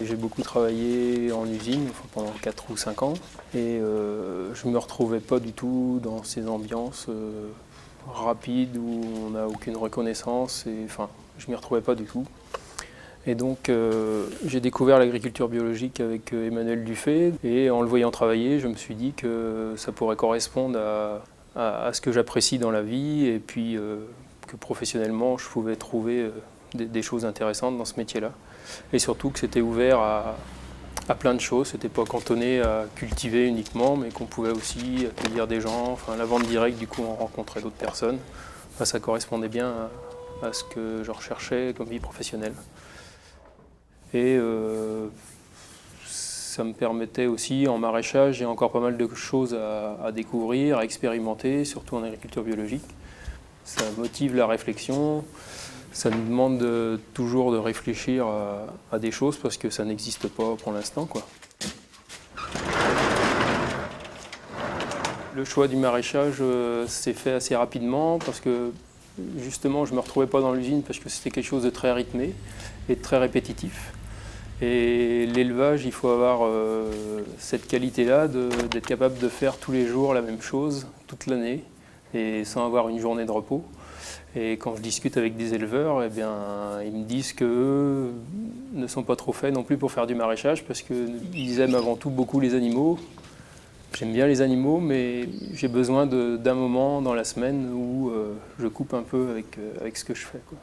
J'ai beaucoup travaillé en usine pendant 4 ou 5 ans et je ne me retrouvais pas du tout dans ces ambiances rapides où on n'a aucune reconnaissance. Je ne m'y retrouvais pas du tout. Et donc j'ai découvert l'agriculture biologique avec Emmanuel Dufay et en le voyant travailler, je me suis dit que ça pourrait correspondre à ce que j'apprécie dans la vie et puis que professionnellement je pouvais trouver des choses intéressantes dans ce métier-là. Et surtout que c'était ouvert à plein de choses, c'était pas cantonné à cultiver uniquement, mais qu'on pouvait aussi accueillir des gens, la vente directe, du coup on rencontrait d'autres personnes. Ça correspondait bien à ce que je recherchais comme vie professionnelle. Et ça me permettait aussi, en maraîchage, il y a encore pas mal de choses à découvrir, à expérimenter, surtout en agriculture biologique. Ça motive la réflexion. Ça nous demande toujours de réfléchir à des choses parce que ça n'existe pas pour l'instant, quoi. Le choix du maraîchage s'est fait assez rapidement parce que justement je ne me retrouvais pas dans l'usine parce que c'était quelque chose de très rythmé et de très répétitif. Et l'élevage, il faut avoir cette qualité-là d'être capable de faire tous les jours la même chose toute l'année et sans avoir une journée de repos. Et quand je discute avec des éleveurs, eh bien, ils me disent qu'eux ne sont pas trop faits non plus pour faire du maraîchage parce qu'ils aiment avant tout beaucoup les animaux. J'aime bien les animaux, mais j'ai besoin d'un moment dans la semaine où je coupe un peu avec ce que je fais, quoi.